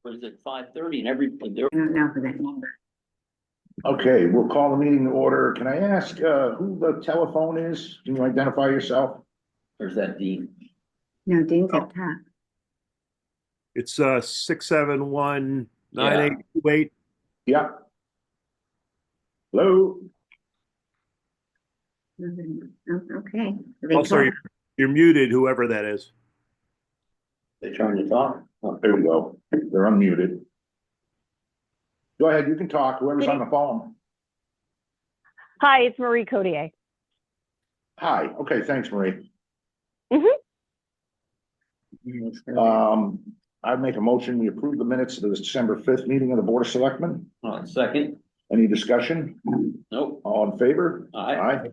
was it 5:30 and everybody there? I don't know for that number. Okay, we'll call the meeting to order. Can I ask who the telephone is? Can you identify yourself? Or is that Dean? No, Dean's up top. It's 671-9828. Yeah. Hello? Oh, okay. Also, you're muted, whoever that is. They trying to talk? Oh, there we go. They're unmuted. Go ahead, you can talk, whoever's on the phone. Hi, it's Marie Codier. Hi, okay, thanks, Marie. I make a motion, we approve the minutes of the December 5th meeting of the Board of Selectmen. Second? Any discussion? Nope. All in favor? Aye.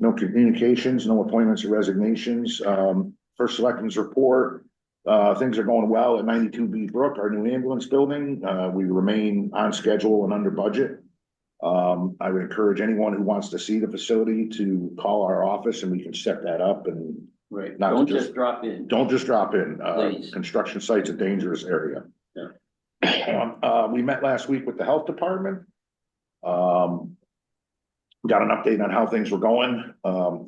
No communications, no appointments or resignations. First Selectmen's report. Things are going well at 92B Brook, our new ambulance building. We remain on schedule and under budget. I would encourage anyone who wants to see the facility to call our office and we can set that up and Right. Not Don't to just drop in. don't just drop in. Please. Construction site's a dangerous area. Yeah. We met last week with the health department. Got an update on how things were going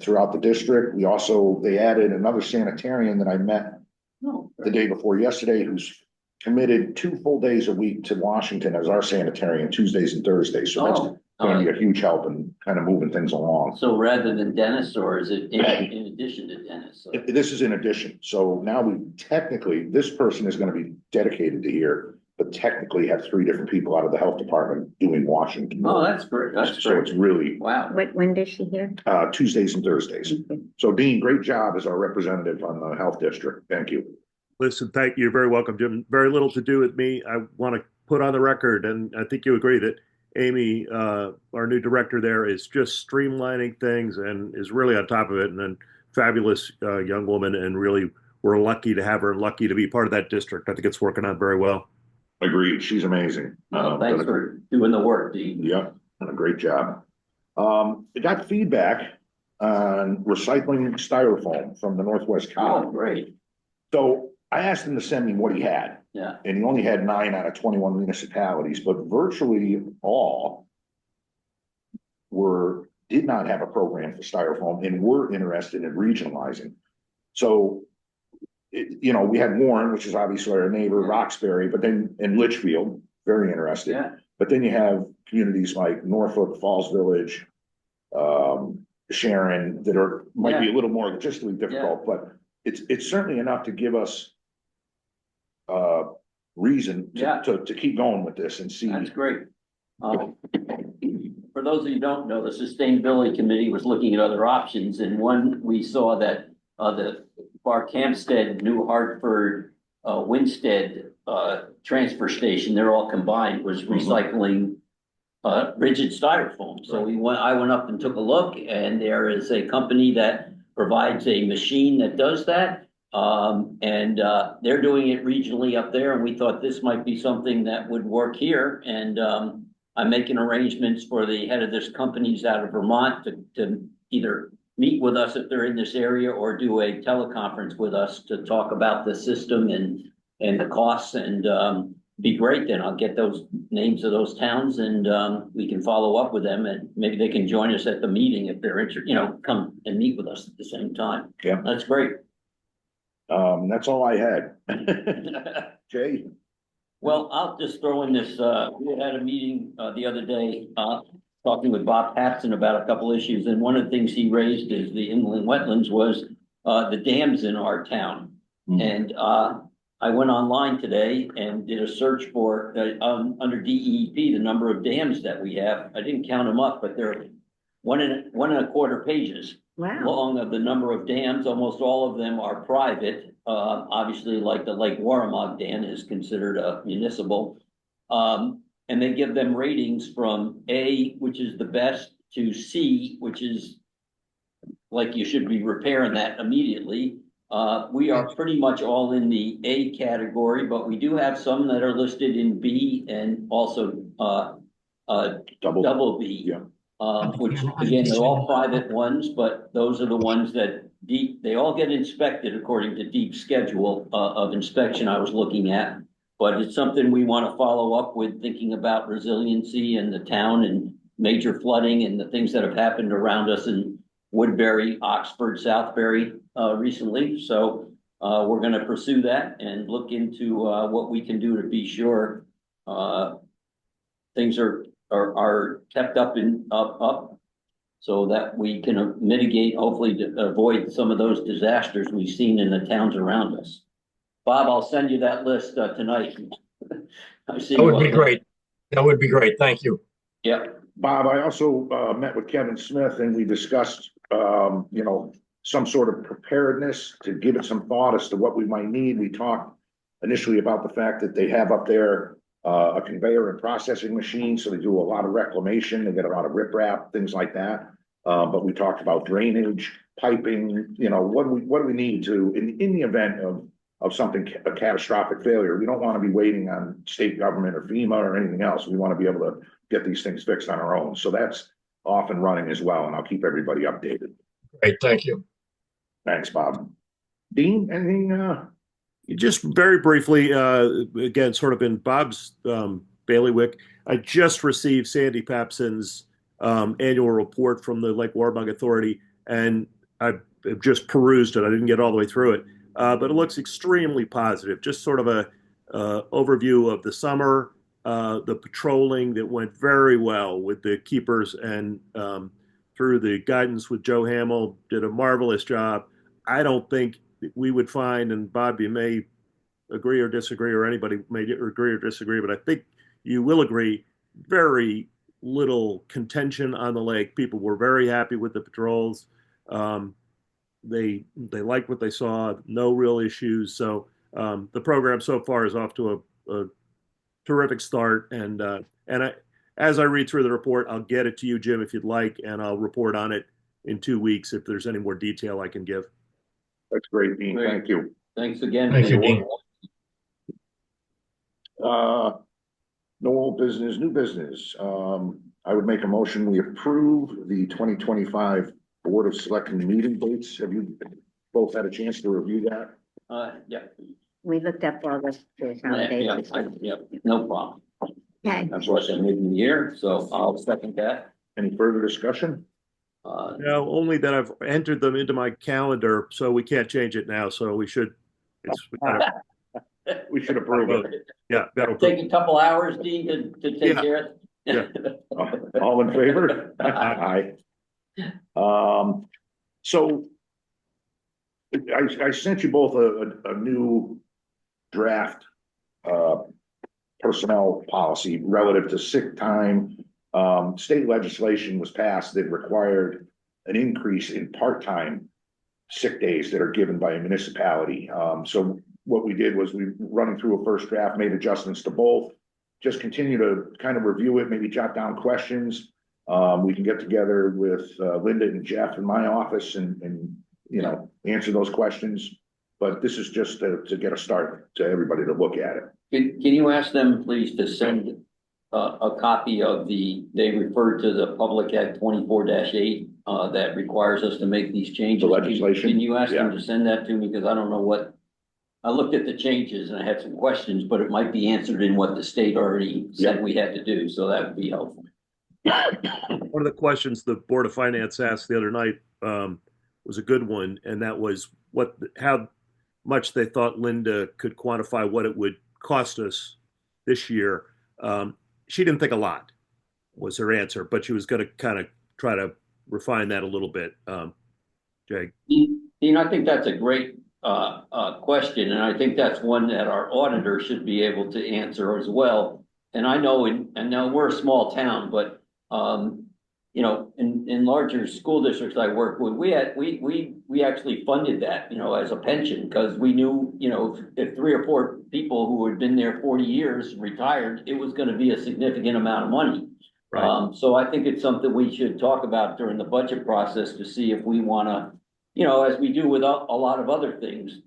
throughout the district. They added another sanitarian that I met the day before yesterday, who's committed 2 full days a week to Washington as our sanitarian, Tuesdays and Thursdays. So that's going to be a huge help in kind of moving things along. So rather than Dennis, or is it in addition to Dennis? So- This is in addition. So now this person is going to be dedicated to here, but technically have 3 different people out of the health department doing Washington. Oh, that's great. That's So great. it's really Wow. When does she hear? Tuesdays and Thursdays. So Dean, great job as our representative on the health district. Thank you. Listen, thank you. You're very welcome, Jim. Very little to do with me. I want to put on the record, and I think you agree that Amy, our new director there, is just streamlining things and is really on top of it, and then fabulous young woman, and really we're lucky to have her and lucky to be part of that district. I think it's working out very well. Agreed. She's amazing. Well, thanks for doing the work, Dean. Yep, done a great job. I got feedback on recycling styrofoam from the Northwest Oh, County. great. So I asked him to send me what he had. Yeah. And he only had 9 out of 21 municipalities, but virtually all did not have a program for styrofoam and were interested in regionalizing. So, we had Warren, which is obviously our neighbor, Roxbury, but then in Litchfield, very interested. Yeah. But then you have communities like Norfolk, Falls Village, Sharon, that might be a little more logistically difficult, but it's certainly enough to give us reason to keep going with this and see. That's great. For those of you who don't know, the Sustainability Committee was looking at other options, and one, we saw that the Barkhamsted, New Hartford, Winstead transfer station, they're all combined, was recycling rigid styrofoam. So I went up and took a look, and there is a company that provides a machine that does that. They're doing it regionally up there, and we thought this might be something that would work here. And I'm making arrangements for the head of this companies out of Vermont to either meet with us if they're in this area or do a teleconference with us to talk about the system and the costs, and be great. Then I'll get those names of those towns, and we can follow up with them, and maybe they can join us at the meeting if they're interested, come and meet with us at the same time. Yeah. That's great. That's all I had. Jay? Well, I'll just throw in this, we had a meeting the other day, talking with Bob Patson about a couple issues, and one of the things he raised is the inland wetlands was the dams in our town. And I went online today and did a search for under DEP the number of dams that we have. I didn't count them up, but they're 1.25 pages. Wow. Long of the number of dams. Almost all of them are private. Obviously, like the Lake Warramog Dam is considered a municipal. And they give them ratings from A, which is the best, to C, which is like you should be repairing that immediately. We are pretty much all in the A category, but we do have some that are listed in B and also double B. Yeah. Which again, they're all private ones, but those are the ones that they all get inspected according to DEEP's schedule of inspection I was looking at. but it's something we want to follow up with, thinking about resiliency in the town and major flooding and the things that have happened around us in Woodbury, Oxford, Southbury, recently. So, we're going to pursue that and look into, what we can do to be sure, things are kept up and up so that we can mitigate, hopefully to avoid some of those disasters we've seen in the towns around us. Bob, I'll send you that list tonight. I see. That would be great. That would be great. Thank you. Yeah, Bob, I also met with Kevin Smith and we discussed, some sort of preparedness to give it some thought as to what we might need. We talked initially about the fact that they have up there a conveyor and processing machine, so they do a lot of reclamation. They get a lot of riprap, things like that. But we talked about drainage, piping, what do we need to, in the event of something, a catastrophic failure. We don't want to be waiting on state government or FEMA or anything else. We want to be able to get these things fixed on our own. So that's off and running as well, and I'll keep everybody updated. Great. Thank you. Thanks, Bob. Dean, anything? Just very briefly, again, sort of in Bob's bailiwick, I just received Sandy Papson's annual report from the Lake Warburg Authority, and I just perused it. I didn't get all the way through it, but it looks extremely positive. Just sort of a overview of the summer, the patrolling that went very well with the keepers, and through the guidance with Joe Hamill, did a marvelous job. I don't think we would find, and Bob, you may agree or disagree, or anybody may agree or disagree, but I think you will agree, very little contention on the lake. People were very happy with the patrols. They liked what they saw, no real issues. So the program so far is off to a terrific start. And as I read through the report, I'll get it to you, Jim, if you'd like, and I'll report on it in 2 weeks if there's any more detail I can give. That's great, Dean. Great. Thank you. thanks again. Thank for you, your Dean. work. No old business, new business. I would make a motion, we approve the 2025 Board of Selectmen meeting dates. Have you both had a chance to review that? Yeah, We looked up all the yeah, holidays. yeah, no problem. Okay, Of course, I'm mid in the year, so I'll second that. Any further discussion? No, only that I've entered them into my calendar, so we can't change it now. So we should. We gotta, We should approve it. yeah, that'll Take a couple hours, Dean, to take Yeah. care of it. All in favor? Aye. So I sent you both a new draft personnel policy relative to sick time. State legislation was passed that required an increase in part-time sick days that are given by a municipality. So what we did was we running through a first draft, made adjustments to both, just continue to kind of review it, maybe jot down questions. We can get together with Linda and Jeff in my office and answer those questions. But this is just to get a start to everybody to look at it. Can you ask them, please, to send a copy of they refer to the Public Act 24-8 that requires us to make these changes. The legislation? Can you ask them Yeah. to send that to me? Because I don't know what, I looked at the changes and I had some questions, but it might be answered in what the state already said we had to do. So that would be helpful. One of the questions the Board of Finance asked the other night was a good one, and that was how much they thought Linda could quantify what it would cost us this year. She didn't think a lot was her answer, but she was going to kind of try to refine that a little bit. Jay. Dean, I think that's a great question, and I think that's one that our auditor should be able to answer as well. And I know, we're a small town, but in larger school districts I work with, we actually funded that, as a pension, because we knew, if 3 or 4 people who had been there 40 years retired, it was going to be a significant amount of money. Right. So I think it's something we should talk about during the budget process to see if we want to, as we do with a lot of other things,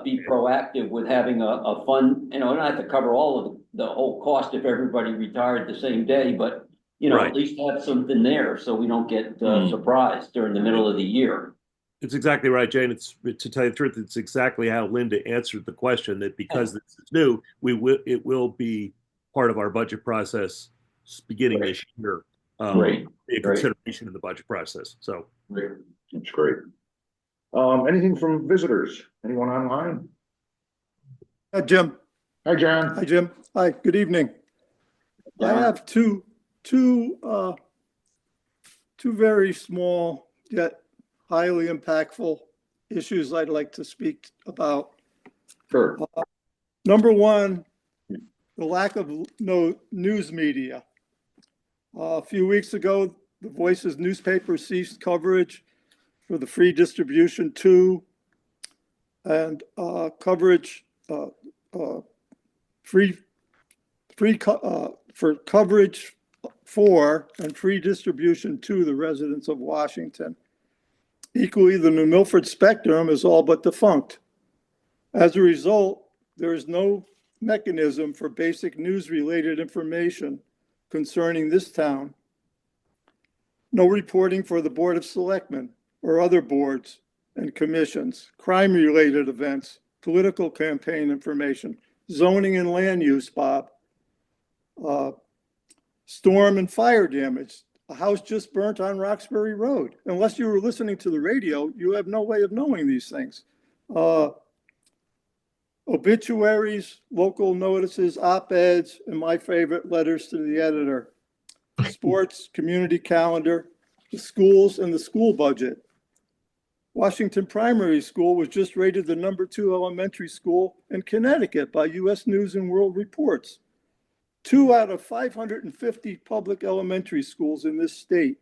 be proactive with having a fund, not have to cover all of the whole cost if everybody retired the same day, but Right. at least have something there so we don't get surprised during the middle of the year. It's exactly right, Jane. It's to tell you the truth, it's exactly how Linda answered the question, that because this is new, it will be part of our budget process beginning Right. this year. Great, Be a great. consideration in the budget process. So That's great. Anything from visitors? Anyone online? Jim. Hi, John. Hi, Jim. Hi, good evening. I John. have two very small yet highly impactful issues I'd like to speak about. Sure. Number one, the lack of news media. A few weeks ago, the Voice's newspaper ceased coverage for the free distribution to and coverage for coverage for and free distribution to the residents of Washington. Equally, the New Milford Spectrum is all but defunct. As a result, there is no mechanism for basic news-related information concerning this town. No reporting for the Board of Selectmen or other boards and commissions, crime-related events, political campaign information, zoning and land use, Bob, storm and fire damage. A house just burnt on Roxbury Road. Unless you were listening to the radio, you have no way of knowing these things. Obituaries, local notices, op-eds, and my favorite, letters to the editor. Sports, community calendar, the schools, and the school budget. Washington Primary School was just rated the #2 elementary school in Connecticut by U.S. News and World Reports. 2 out of 550 public elementary schools in this state.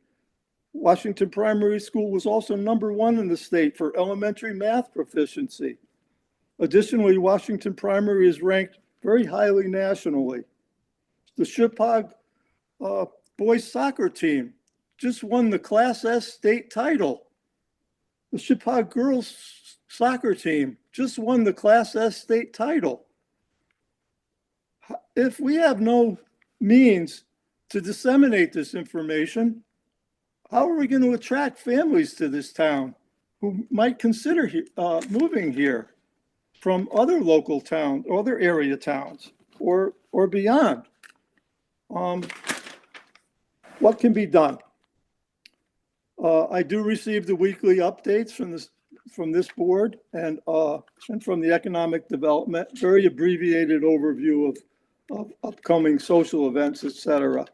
Washington Primary School was also #1 in the state for elementary math proficiency. Additionally, Washington Primary is ranked very highly nationally. The Shippog boys soccer team just won the Class S state title. The Shippog girls soccer team just won the Class S state title. If we have no means to disseminate this information, how are we going to attract families to this town who might consider moving here from other local towns, other area towns, or beyond? What can be done? I do receive the weekly updates from this board and from the economic development, very abbreviated overview of upcoming social events, etc.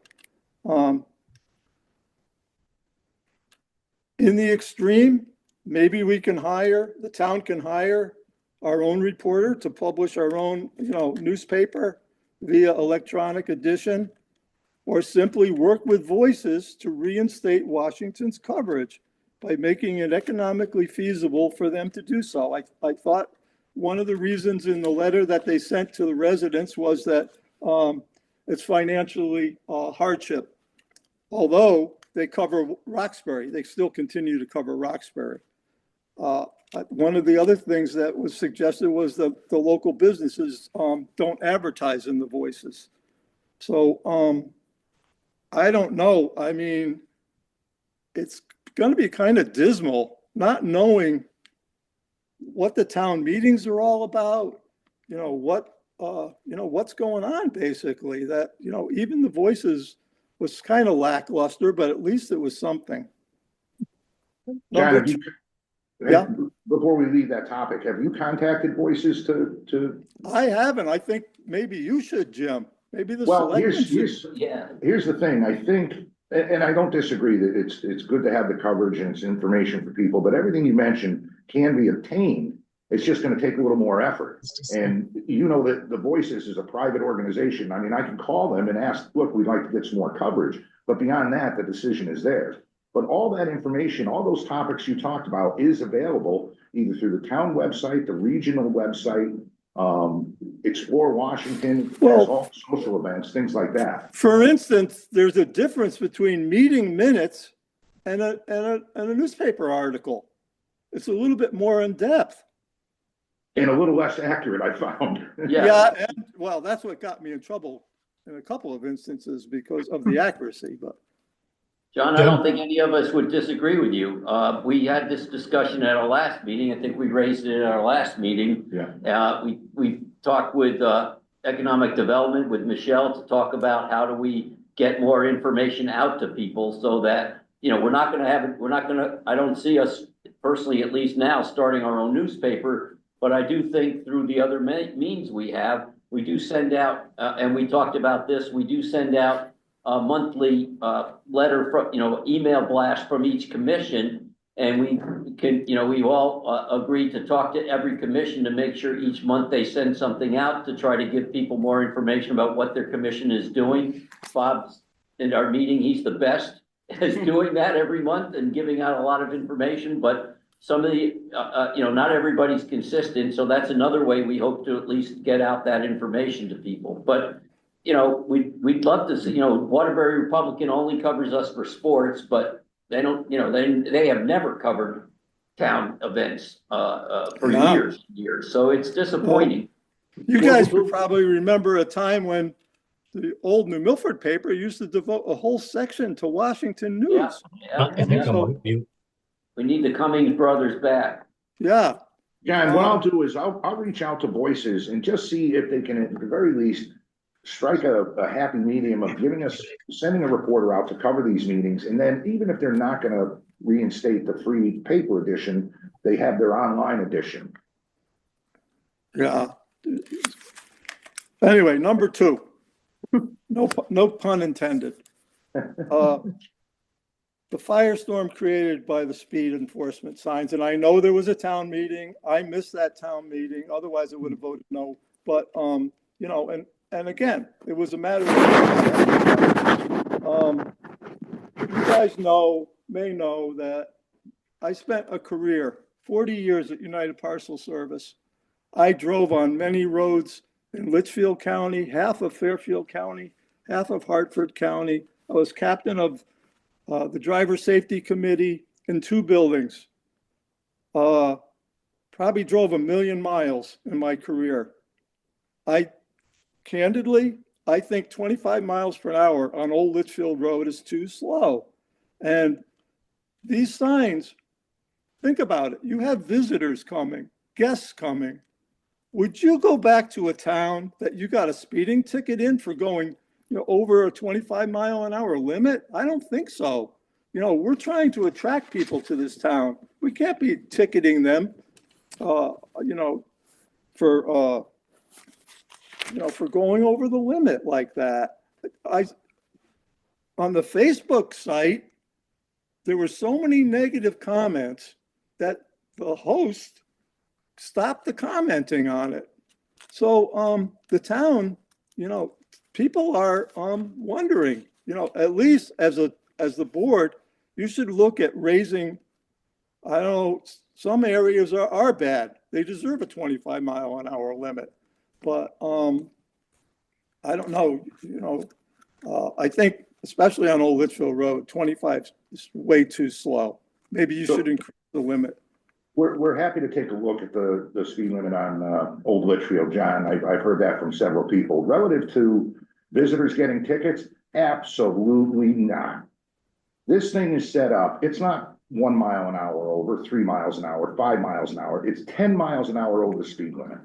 In the extreme, maybe the town can hire our own reporter to publish our own, newspaper via electronic edition, or simply work with Voices to reinstate Washington's coverage by making it economically feasible for them to do so. I thought one of the reasons in the letter that they sent to the residents was that it's financially hardship. Although they cover Roxbury, they still continue to cover Roxbury. One of the other things that was suggested was that the local businesses don't advertise in the Voices. So I don't know. I mean, it's going to be kind of dismal not knowing what the town meetings are all about, what's going on, basically. That, even the Voices was kind of lackluster, but at least it was something. John, Yeah. Before we leave that topic, have you contacted Voices to? I haven't. I think maybe you should, Jim. Maybe the Well, selectmen here's the thing. I think, and I don't disagree that it's good to have the coverage and it's information for people, but everything you mentioned can be obtained. It's just going to take a little more effort. And you know that the Voices is a private organization. I mean, I can call them and ask, look, we'd like to get some more coverage. But beyond that, the decision is theirs. But all that information, all those topics you talked about is available either through the town website, the regional website, Explore Washington, all social events, things like that. For instance, there's a difference between meeting minutes and a newspaper article. It's a little bit more in depth. And a little less accurate, I found. Yeah, and well, that's what got me in trouble in a couple of instances because of the accuracy. But John, I don't think any of us would disagree with you. We had this discussion at our last meeting. We had this discussion at our last meeting. I think we raised it at our last meeting. Yeah. We talked with, economic development with Michelle to talk about how do we get more information out to people so that, we're not gonna, I don't see us personally, at least now, starting our own newspaper. But I do think through the other means we have, we do send out, and we talked about this, we do send out a monthly letter from, email blast from each commission. And we can, we've all agreed to talk to every commission to make sure each month they send something out to try to give people more information about what their commission is doing. Bob's in our meeting, he's the best at doing that every month and giving out a lot of information. But some of the, not everybody's consistent. So that's another way we hope to at least get out that information to people. But we'd love to see, Waterbury Republican only covers us for sports, but they don't, they have never covered town events, for years. So it's disappointing. You guys would probably remember a time when the old New Milford paper used to devote a whole section to Washington news. I think I'm on mute. We need the Cummings brothers back. Yeah. Yeah, and what I'll do is I'll reach out to Voices and just see if they can, at the very least, strike a happy medium of sending a reporter out to cover these meetings. And then even if they're not going to reinstate the free paper edition, they have their online edition. Yeah. Anyway, number 2, no pun intended. The firestorm created by the speed enforcement signs. And I know there was a town meeting. I missed that town meeting. Otherwise I would have voted no. But, and again, it was a matter of, you guys may know that I spent a career, 40 years at United Parcel Service. I drove on many roads in Litchfield County, half of Fairfield County, half of Hartford County. I was captain of the Driver Safety Committee in 2 buildings. Probably drove 1 million miles in my career. Candidly, I think 25 miles per hour on Old Litchfield Road is too slow. And these signs, think about it. You have visitors coming, guests coming. Would you go back to a town that you got a speeding ticket in for going, over a 25-mile-an-hour limit? I don't think so. We're trying to attract people to this town. We can't be ticketing them, for going over the limit like that. On the Facebook site, there were so many negative comments that the host stopped the commenting on it. So the town, people are wondering, at least as the board, you should look at raising, I don't know, some areas are bad. They deserve a 25-mile-an-hour limit. But I don't know, I think especially on Old Litchfield Road, 25 is way too slow. Maybe you should increase the limit. We're happy to take a look at the speed limit on Old Litchfield, John. I've heard that from several people. Relative to visitors getting tickets, absolutely not. This thing is set up, it's not 1 mile an hour over, 3 miles an hour, 5 miles an hour. It's 10 miles an hour over the speed limit.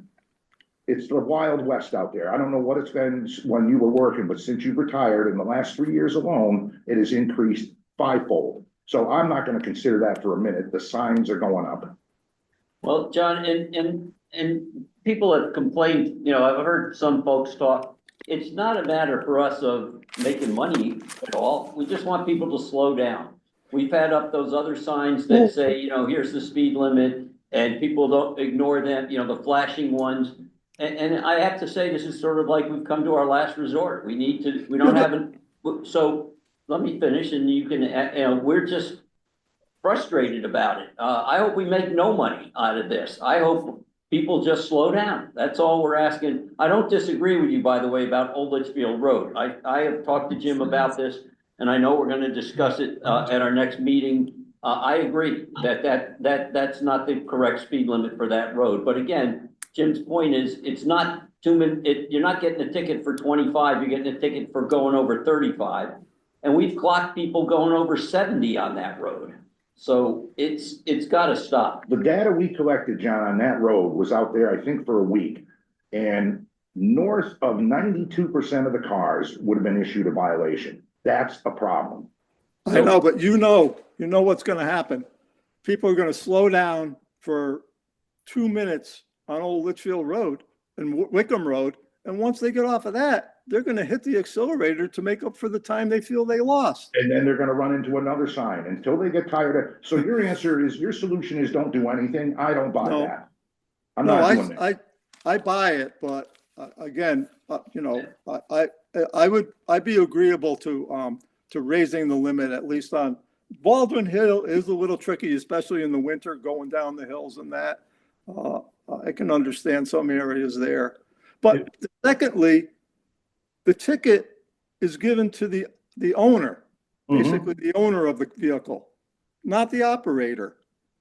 It's the Wild West out there. I don't know what it's been when you were working, but since you've retired in the last 3 years alone, it has increased 5-fold. So I'm not going to consider that for a minute. The signs are going up. Well, John, and people have complained, I've heard some folks talk. It's not a matter for us of making money at all. We just want people to slow down. We've had up those other signs that say, here's the speed limit, and people don't ignore them, the flashing ones. And I have to say, this is sort of like we've come to our last resort. We don't have it. So let me finish and you can, we're just frustrated about it. I hope we make no money out of this. I hope people just slow down. That's all we're asking. I don't disagree with you, by the way, about Old Litchfield Road. I have talked to Jim about this, and I know we're going to discuss it at our next meeting. I agree that's not the correct speed limit for that road. But again, Jim's point is it's not you're not getting a ticket for 25, you're getting a ticket for going over 35. And we've clocked people going over 70 on that road. So it's gotta stop. The data we collected, John, on that road was out there, I think, for a week. And north of 92% of the cars would have been issued a violation. That's a problem. I know, but you know what's gonna happen. People are gonna slow down for 2 minutes on Old Litchfield Road and Wickham Road. And once they get off of that, they're gonna hit the accelerator to make up for the time they feel they lost. And then they're gonna run into another sign until they get tired of, so your answer is, your solution is don't do anything. I don't buy No. that. I'm No, not doing that. I buy it, but again, I'd be agreeable to raising the limit at least on Baldwin Hill is a little tricky, especially in the winter going down the hills and that. I can understand some areas there. But secondly, the ticket is given to the owner, basically the owner of the vehicle, not the operator.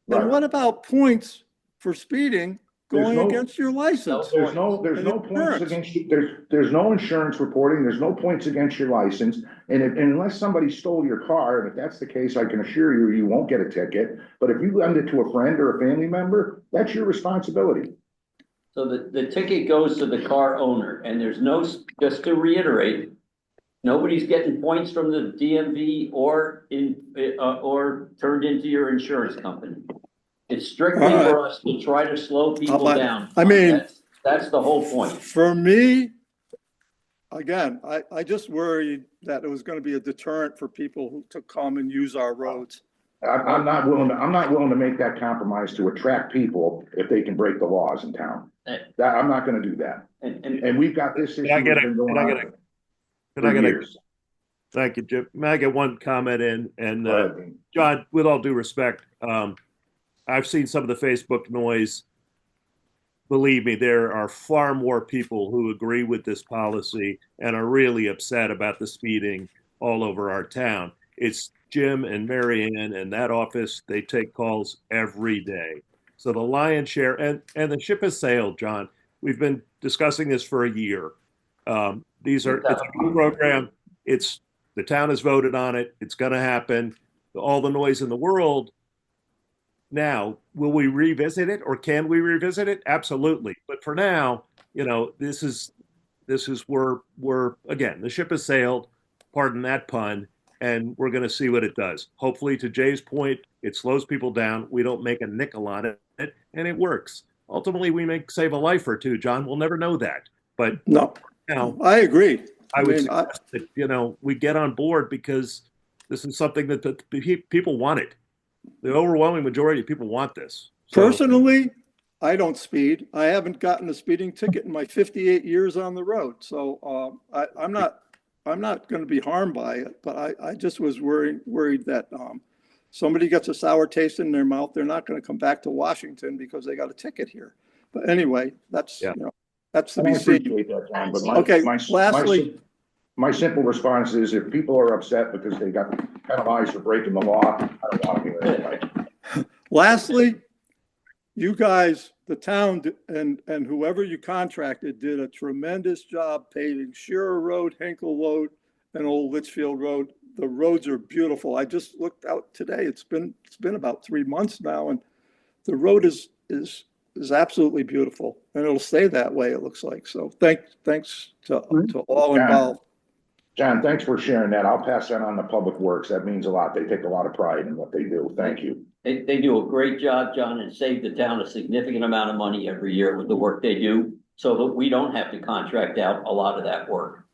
Right. And what about points for speeding There's going no- against your license? There's no points Insurance. against you. There's no insurance reporting. There's no points against your license. And unless somebody stole your car, and if that's the case, I can assure you, you won't get a ticket. But if you lend it to a friend or a family member, that's your responsibility. So the ticket goes to the car owner, and there's no, just to reiterate, nobody's getting points from the DMV or turned into your insurance company. It's strictly All right. for us to try to slow people But, down. I mean- That's the whole point. For me, again, I just worried that it was going to be a deterrent for people who to come and use our roads. I'm not willing to make that compromise to attract people if they can break the laws in town. I'm not gonna do that. And we've got this issue. I get it. that's been going And I on get it. for Can I get a, years. thank you, Jim. May I get one comment in? And But John, with all due respect, I've seen some of the Facebook noise. Believe me, there are far more people who agree with this policy and are really upset about the speeding all over our town. It's Jim and Mary Ann and that office, they take calls every day. So the lion's share, and the ship has sailed, John. We've been discussing this for a year. It's a new program. The town has voted on it. It's going to happen. All the noise in the world. Now, will we revisit it or can we revisit it? Absolutely. But for now, this is where again, the ship has sailed, pardon that pun, and we're going to see what it does. Hopefully, to Jay's point, it slows people down. We don't make a nickel on it, and it works. Ultimately, we may save a life or two, John. We'll never know that. But No, now, I agree. I would mean, suggest that, we get on board because this is something that the people want it. The overwhelming majority of people want this. So, Personally, I don't speed. I haven't gotten a speeding ticket in my 58 years on the road. So I'm not going to be harmed by it, but I just was worried that somebody gets a sour taste in their mouth. They're not going to come back to Washington because they got a ticket here. But anyway, that's that's to I be seen. appreciate that, John, but Okay, lastly- my simple response is if people are upset because they got penalized for breaking the law, I don't want to hear it anyway. Lastly, you guys, the town and whoever you contracted did a tremendous job paving Shearer Road, Hinkle Road, and Old Litchfield Road. The roads are beautiful. I just looked out today. It's been about 3 months now, and the road is absolutely beautiful, and it'll stay that way, it looks like. So thanks to all involved. John, thanks for sharing that. I'll pass that on to Public Works. That means a lot. They take a lot of pride in what they do. Thank you. They do a great job, John, and save the town a significant amount of money every year with the work they do, so that we don't have to contract out a lot of that work.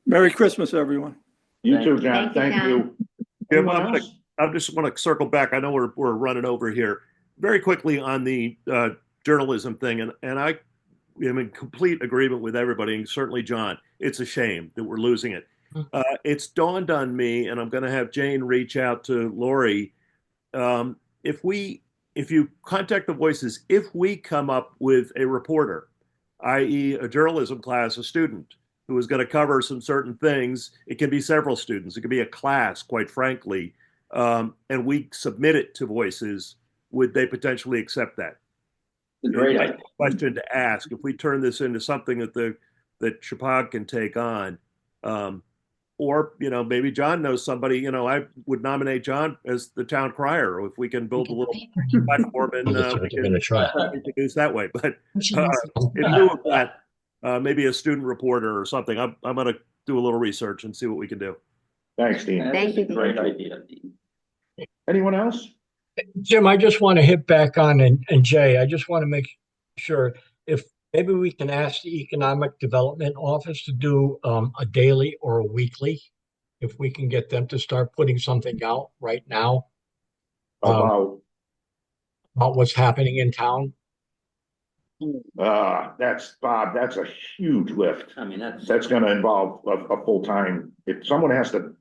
Merry Christmas, everyone. You too, John. Thank you, Thank you. Jim, Anyone else? I just want to circle back. I know we're running over here very quickly on the journalism thing, and I am in complete agreement with everybody, and certainly John. It's a shame that we're losing it. It's dawned on me, and I'm going to have Jane reach out to Lori. If you contact the Voices, if we come up with a reporter, i.e. a journalism class, a student who is going to cover some certain things, it can be several students, it could be a class, quite frankly, and we submit it to Voices, would they potentially accept that? It's a great Nice idea. question to ask. If we turn this into something that Chapag can take on, or, maybe John knows somebody, I would nominate John as the town crier if we can build a little platform and That's what we they're can gonna try. introduce that way. But in lieu of that, maybe a student reporter or something. I'm going to do a little research and see what we can do. Thanks, Dean. Thank you, Dean. Great idea, Dean. Anyone else? Jim, I just want to hit back on and Jay, I just want to make sure if maybe we can ask the Economic Development Office to do a daily or a weekly, if we can get them to start putting something out right now About, about what's happening in town. that's Bob, that's a huge lift. I mean, That's gonna involve a full-time, if someone has to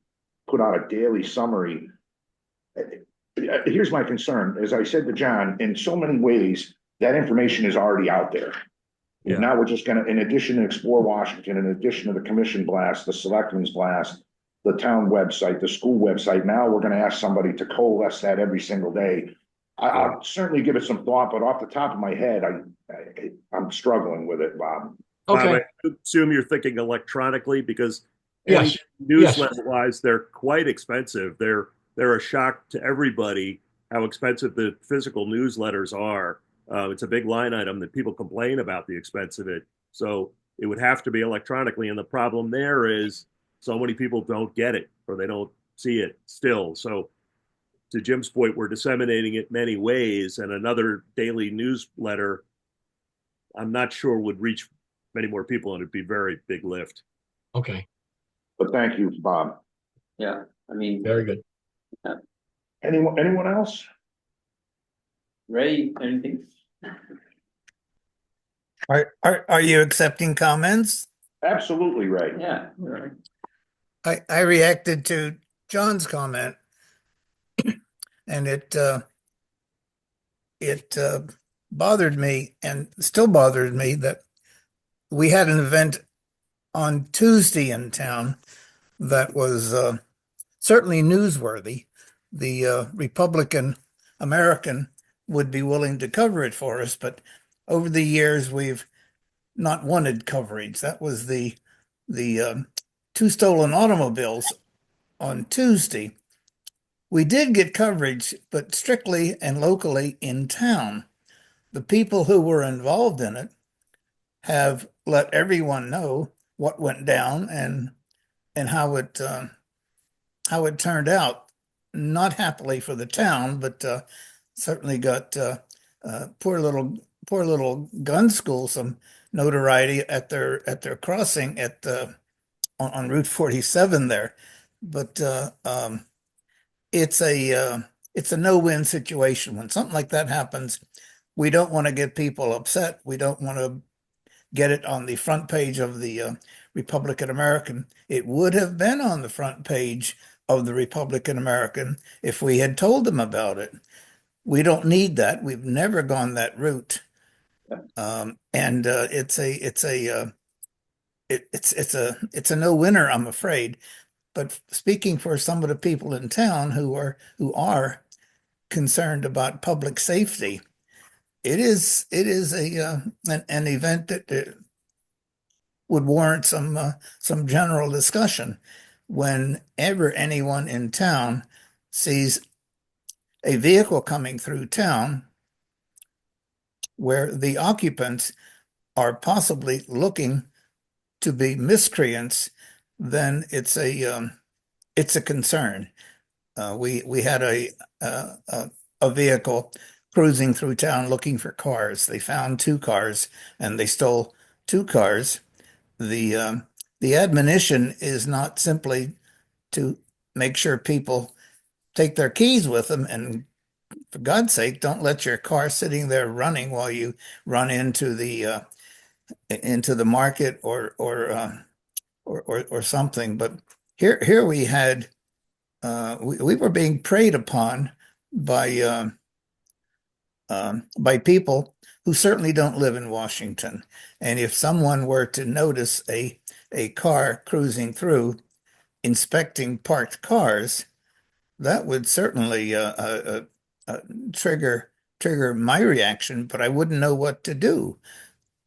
put out a daily summary. Here's my concern, as I said to John, in so many ways, that information is already out there. Yeah. Now we're just gonna, in addition to Explore Washington, in addition to the commission blast, the selectmen's blast, the town website, the school website, now we're gonna ask somebody to coalesce that every single day. I'll certainly give it some thought, but off the top of my head, I'm struggling with it, Bob. Okay, I assume you're thinking electronically because yes, newsletter wise, they're quite expensive. They're a shock to everybody how expensive the physical newsletters are. It's a big line item that people complain about the expense of it. So it would have to be electronically. And the problem there is so many people don't get it or they don't see it still. So to Jim's point, we're disseminating it many ways, and another daily newsletter, I'm not sure would reach many more people, and it'd be a very big lift. okay, But thank you, Bob. Yeah, I mean, very good. Anyone else? Ray, anything? Are you accepting comments? Absolutely, Ray. Yeah, all right. I reacted to John's comment and it bothered me and still bothers me that we had an event on Tuesday in town that was certainly newsworthy. The Republican American would be willing to cover it for us, but over the years we've not wanted coverage. That was the two stolen automobiles on Tuesday. We did get coverage, but strictly and locally in town. The people who were involved in it have let everyone know what went down and how it turned out. Not happily for the town, but certainly got poor little gun school some notoriety at their crossing at on Route 47 there. But it's a no-win situation. When something like that happens, we don't want to get people upset. We don't want to get it on the front page of the Republican American. It would have been on the front page of the Republican American if we had told them about it. We don't need that. We've never gone that route. And it's a no-winner, I'm afraid. But speaking for some of the people in town who are concerned about public safety, it is an event that would warrant some general discussion. Whenever anyone in town sees a vehicle coming through town where the occupants are possibly looking to be miscreants, then it's a concern. We had a vehicle cruising through town looking for cars. They found two cars and they stole two cars. The admonition is not simply to make sure people take their keys with them, and for God's sake, don't let your car sitting there running while you run into the market or something. But here we had we were being preyed upon by people who certainly don't live in Washington. And if someone were to notice a car cruising through, inspecting parked cars, that would certainly trigger my reaction, but I wouldn't know what to do.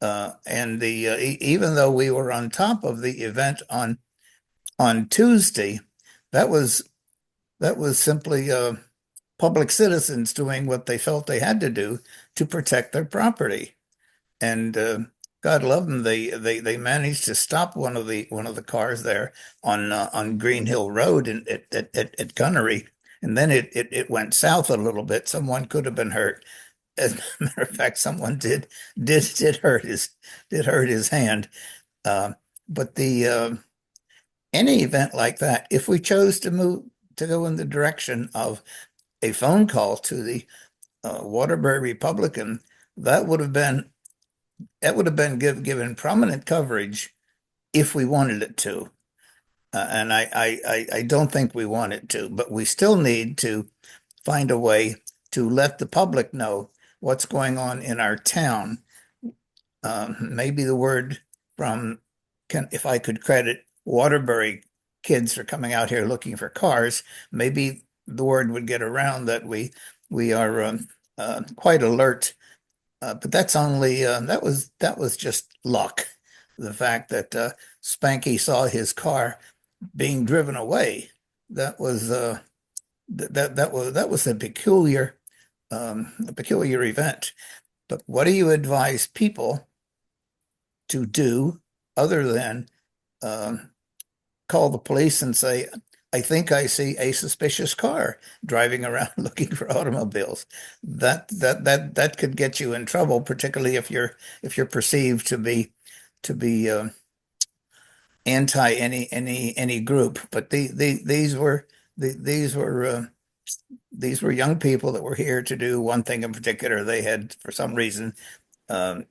And even though we were on top of the event on on Tuesday, that was simply public citizens doing what they felt they had to do to protect their property. And God love them, they managed to stop one of the cars there on Green Hill Road at Gunnery, and then it went south a little bit. Someone could have been hurt. As a matter of fact, someone did hurt his hand. Uh, but the any event like that, if we chose to go in the direction of a phone call to the Waterbury Republican, that would have been given prominent coverage if we wanted it to. And I don't think we want it to, but we still need to find a way to let the public know what's going on in our town. Maybe the word from, if I could credit Waterbury kids for coming out here looking for cars, maybe the word would get around that we are quite alert. But that's only that was just luck. The fact that Spanky saw his car being driven away, that was that was a peculiar event. But what do you advise people to do other than call the police and say, I think I see a suspicious car driving around looking for automobiles? That could get you in trouble, particularly if you're perceived to be anti any group. But these were these were young people that were here to do one thing in particular. They had, for some reason,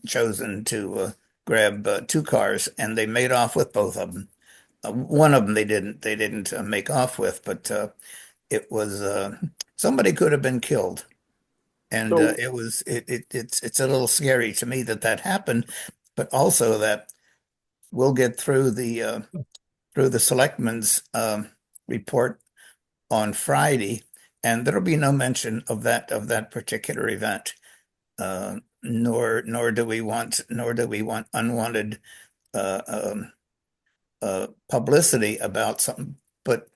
chosen to grab two cars, and they made off with both of them. One of them they didn't make off with, but it was somebody could have been killed, and So, it's a little scary to me that that happened, but also that we'll get through the selectmen's report on Friday, and there'll be no mention of that particular event. Nor do we want unwanted uh, um, publicity about something. But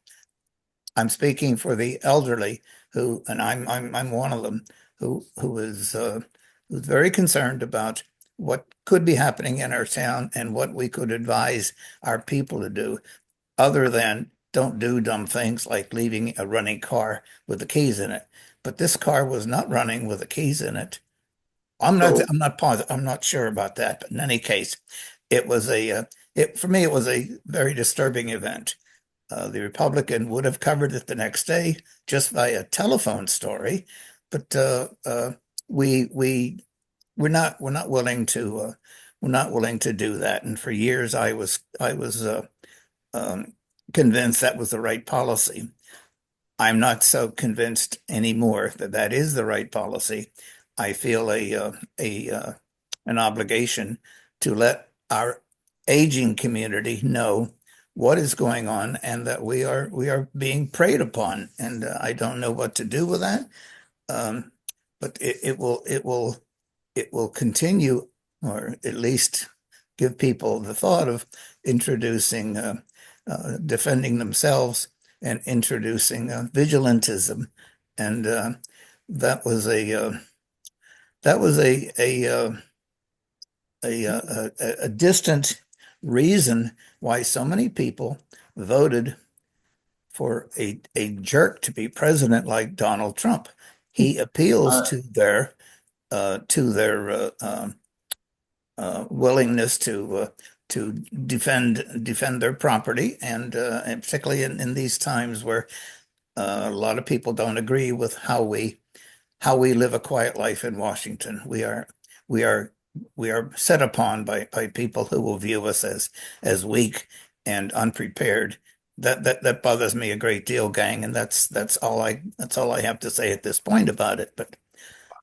I'm speaking for the elderly who, and I'm one of them who is who's very concerned about what could be happening in our town and what we could advise our people to do, other than don't do dumb things like leaving a running car with the keys in it. But this car was not running with the keys in it. so I'm not positive. I'm not sure about that. But in any case, it was for me, it was a very disturbing event. The Republican would have covered it the next day just by a telephone story, but we we're not willing to we're not willing to do that. And for years, I was um, convinced that was the right policy. I'm not so convinced anymore that that is the right policy. I feel an obligation to let our aging community know what is going on and that we are being preyed upon. And I don't know what to do with that. Um, but it will continue, or at least give people the thought of introducing defending themselves and introducing vigilantism. And that was that was a distant reason why so many people voted for a jerk to be president like Donald Trump. He appeals Uh, to their willingness to defend their property, and particularly in these times where a lot of people don't agree with how we live a quiet life in Washington. We are we are set upon by people who will view us as weak and unprepared. That bothers me a great deal, gang, and that's all I have to say at this point about it. But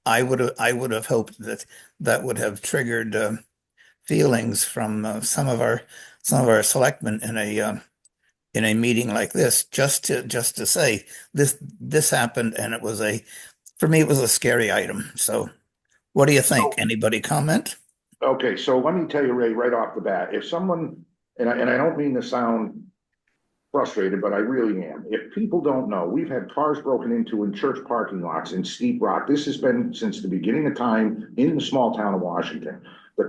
I would have hoped that that would have triggered feelings from some of our selectmen in a meeting like this, just to say this happened, and it was a for me it was a scary item. So, what do you think? so Anybody comment? okay, so let me tell you, Ray, right off the bat, if someone, and I don't mean to sound frustrated, but I really am. If people don't know, we've had cars broken into in church parking lots in Steep Rock. This has been since the beginning of time in the small town of Washington. The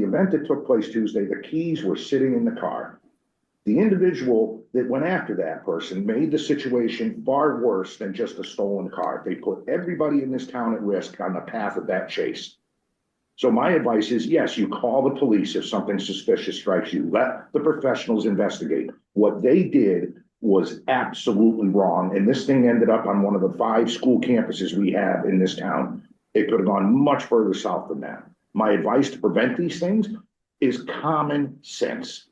event that took place Tuesday, the keys were sitting in the car. The individual that went after that person made the situation far worse than just a stolen car. They put everybody in this town at risk on the path of that chase. So my advice is, yes, you call the police if something suspicious strikes you. Let the professionals investigate. What they did was absolutely wrong. And this thing ended up on one of the 5 school campuses we have in this town. It could have gone much further south than that. My advice to prevent these things is common sense.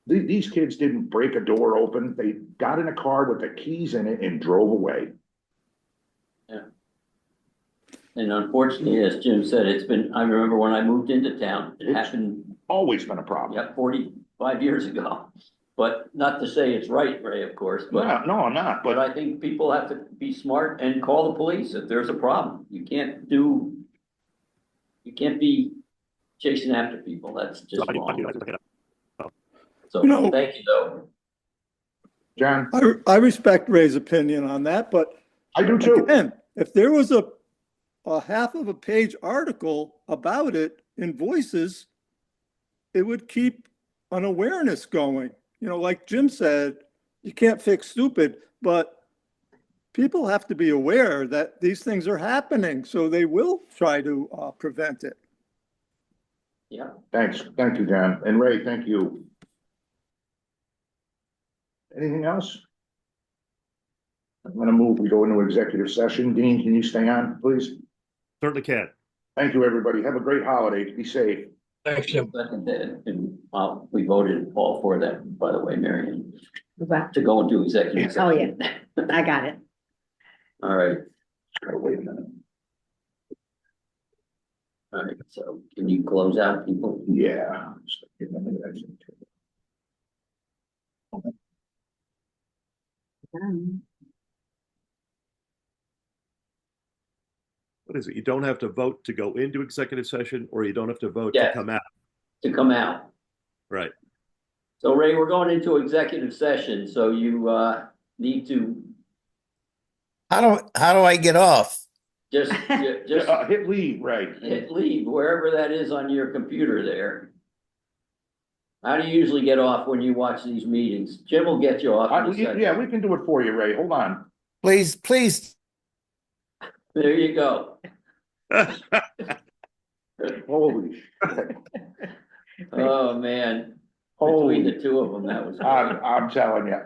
These kids didn't break a door open. They got in a car with the keys in it and drove away. And unfortunately, as Jim said, I remember when I moved into town, it happened, Always been a problem. 45 years ago. But not to say it's right, Ray, of course, but. No, I'm not, But I think people have to be smart and call the police if there's a problem. You can't be chasing after people. That's just wrong. So, thank you though. John, I respect Ray's opinion on that, but I do too. again, if there was a half of a page article about it in Voices, it would keep an awareness going. Like Jim said, you can't fix stupid, but people have to be aware that these things are happening, so they will try to prevent it. Yeah. Thanks. Thank you, John. And Ray, thank you. Anything else? I'm gonna move, we go into executive session. Dean, can you stay on, please? Certainly can. Thank you, everybody. Have a great holiday. Be safe. Thanks, Jim. And we voted all for that, by the way, Marion, Well, to go into executive oh, session. yeah, I got it. All right. Oh, wait a minute. All right. So can you close out, people? Yeah. What is it? You don't have to vote to go into executive session, or you don't have to vote Yes. to come out. To come out. Right. So Ray, we're going into executive session, so you need to How do I get off? just Hit leave, right. hit leave wherever that is on your computer there. How do you usually get off when you watch these meetings? Jim will get you off in a second. Yeah, we can do it for you, Ray. Hold on. Please. There you go. Holy shit. Oh, man. Holy, Between the two of them, that was great. I'm telling you,